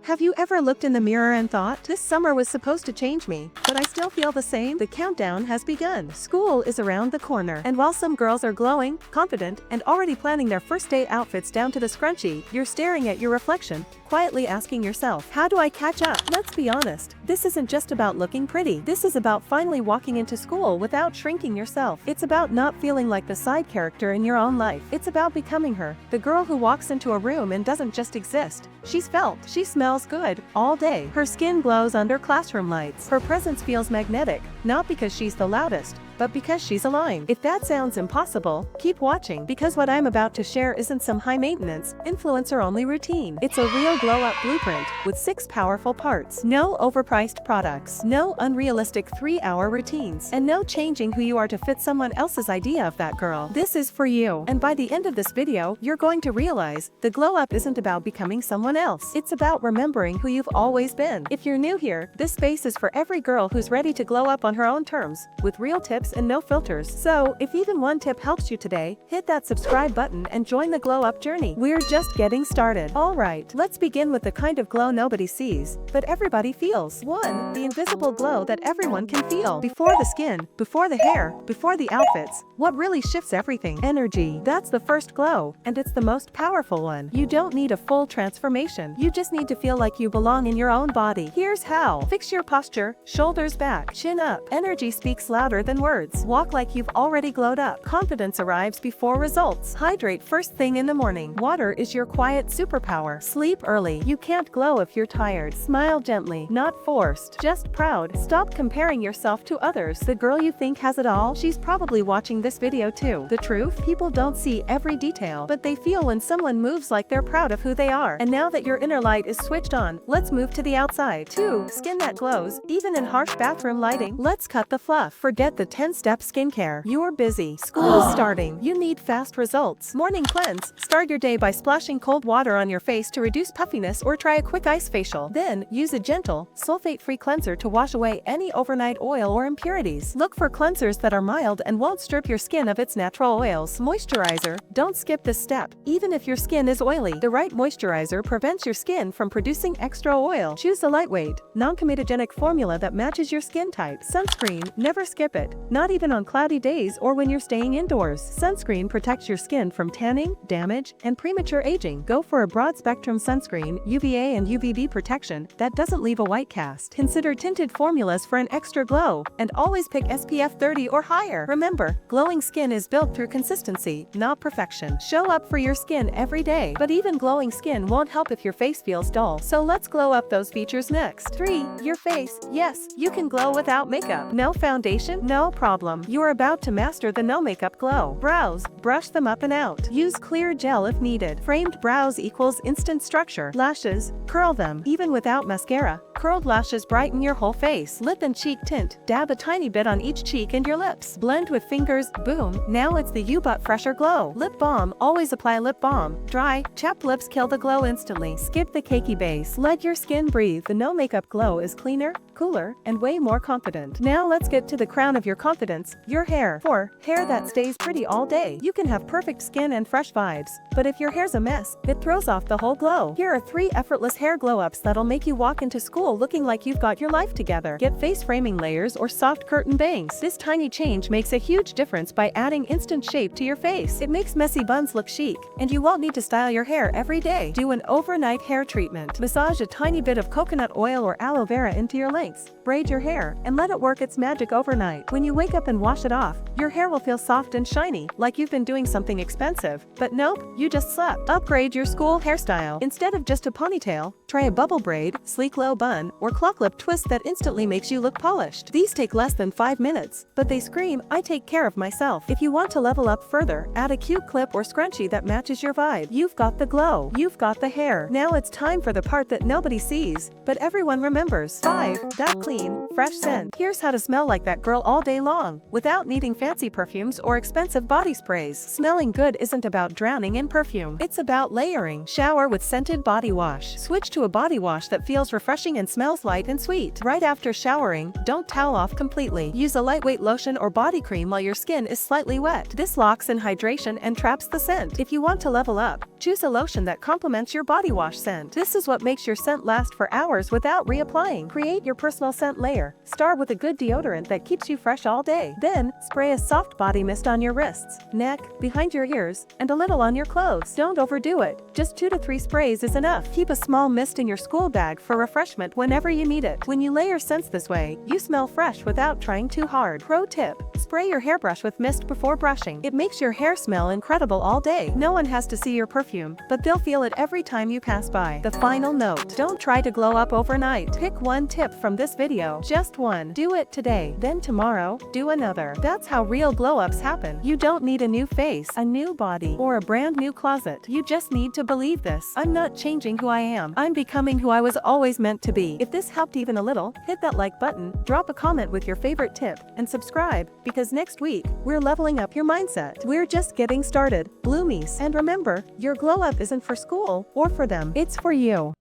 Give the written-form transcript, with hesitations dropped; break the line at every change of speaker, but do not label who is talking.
Have you ever looked in the mirror and thought, this summer was supposed to change me, but I still feel the same? The countdown has begun. School is around the corner, and while some girls are glowing, confident, and already planning their first day outfits down to the scrunchie, you're staring at your reflection, quietly asking yourself, how do I catch up? Let's be honest, this isn't just about looking pretty. This is about finally walking into school without shrinking yourself. It's about not feeling like the side character in your own life. It's about becoming her, the girl who walks into a room and doesn't just exist. She's felt. She smells good all day. Her skin glows under classroom lights. Her presence feels magnetic, not because she's the loudest, but because she's aligned. If that sounds impossible, keep watching, because what I'm about to share isn't some high-maintenance, influencer-only routine. It's a real glow-up blueprint with 6 powerful parts. No overpriced products, no unrealistic 3-hour routines, and no changing who you are to fit someone else's idea of that girl. This is for you. And by the end of this video, you're going to realize the glow-up isn't about becoming someone else. It's about remembering who you've always been. If you're new here, this space is for every girl who's ready to glow up on her own terms, with real tips and no filters. So, if even one tip helps you today, hit that subscribe button and join the glow up journey. We're just getting started. Alright, let's begin with the kind of glow nobody sees, but everybody feels. 1. The invisible glow that everyone can feel. Before the skin, before the hair, before the outfits, what really shifts everything? Energy. That's the first glow, and it's the most powerful one. You don't need a full transformation. You just need to feel like you belong in your own body. Here's how. Fix your posture, shoulders back, chin up. Energy speaks louder than words. Walk like you've already glowed up. Confidence arrives before results. Hydrate first thing in the morning. Water is your quiet superpower. Sleep early. You can't glow if you're tired. Smile gently, not forced, just proud. Stop comparing yourself to others. The girl you think has it all, she's probably watching this video too. The truth? People don't see every detail, but they feel when someone moves like they're proud of who they are. And now that your inner light is switched on, let's move to the outside. 2. Skin that glows, even in harsh bathroom lighting. Let's cut the fluff. Forget the 10-step skincare. You're busy. School is starting. You need fast results. Morning cleanse. Start your day by splashing cold water on your face to reduce puffiness, or try a quick ice facial. Then, use a gentle, sulfate-free cleanser to wash away any overnight oil or impurities. Look for cleansers that are mild and won't strip your skin of its natural oils. Moisturizer. Don't skip this step. Even if your skin is oily, the right moisturizer prevents your skin from producing extra oil. Choose a lightweight, non-comedogenic formula that matches your skin type. Sunscreen. Never skip it. Not even on cloudy days or when you're staying indoors. Sunscreen protects your skin from tanning, damage, and premature aging. Go for a broad-spectrum sunscreen, UVA and UVB protection, that doesn't leave a white cast. Consider tinted formulas for an extra glow, and always pick SPF 30 or higher. Remember, glowing skin is built through consistency, not perfection. Show up for your skin every day, but even glowing skin won't help if your face feels dull. So let's glow up those features next. 3. Your face. Yes, you can glow without makeup. No foundation? No problem. You're about to master the no makeup glow. Brows. Brush them up and out. Use clear gel if needed. Framed brows equals instant structure. Lashes. Curl them. Even without mascara, curled lashes brighten your whole face. Lip and cheek tint. Dab a tiny bit on each cheek and your lips. Blend with fingers. Boom. Now it's the You But Fresher glow. Lip balm. Always apply lip balm. Dry, chapped lips kill the glow instantly. Skip the cakey base. Let your skin breathe. The no makeup glow is cleaner, cooler, and way more confident. Now let's get to the crown of your confidence, your hair. 4. Hair that stays pretty all day. You can have perfect skin and fresh vibes, but if your hair's a mess, it throws off the whole glow. Here are 3 effortless hair glow-ups that'll make you walk into school looking like you've got your life together. Get face framing layers or soft curtain bangs. This tiny change makes a huge difference by adding instant shape to your face. It makes messy buns look chic, and you won't need to style your hair every day. Do an overnight hair treatment. Massage a tiny bit of coconut oil or aloe vera into your lengths. Braid your hair, and let it work its magic overnight. When you wake up and wash it off, your hair will feel soft and shiny, like you've been doing something expensive. But nope, you just slept. Upgrade your school hairstyle. Instead of just a ponytail, try a bubble braid, sleek low bun, or clock lip twist that instantly makes you look polished. These take less than 5 minutes, but they scream, I take care of myself. If you want to level up further, add a cute clip or scrunchie that matches your vibe. You've got the glow. You've got the hair. Now it's time for the part that nobody sees, but everyone remembers. 5. That clean, fresh scent. Here's how to smell like that girl all day long, without needing fancy perfumes or expensive body sprays. Smelling good isn't about drowning in perfume. It's about layering. Shower with scented body wash. Switch to a body wash that feels refreshing and smells light and sweet. Right after showering, don't towel off completely. Use a lightweight lotion or body cream while your skin is slightly wet. This locks in hydration and traps the scent. If you want to level up, choose a lotion that complements your body wash scent. This is what makes your scent last for hours without reapplying. Create your personal scent layer. Start with a good deodorant that keeps you fresh all day. Then, spray a soft body mist on your wrists, neck, behind your ears, and a little on your clothes. Don't overdo it. Just 2 to 3 sprays is enough. Keep a small mist in your school bag for refreshment whenever you need it. When you layer scents this way, you smell fresh without trying too hard. Pro tip: spray your hairbrush with mist before brushing. It makes your hair smell incredible all day. No one has to see your perfume, but they'll feel it every time you pass by. The final note: don't try to glow up overnight. Pick one tip from this video. Just one. Do it today. Then tomorrow, do another. That's how real glow-ups happen. You don't need a new face, a new body, or a brand new closet. You just need to believe this. I'm not changing who I am. I'm becoming who I was always meant to be. If this helped even a little, hit that like button, drop a comment with your favorite tip, and subscribe, because next week, we're leveling up your mindset. We're just getting started. Bloomies. And remember, your glow-up isn't for school or for them. It's for you.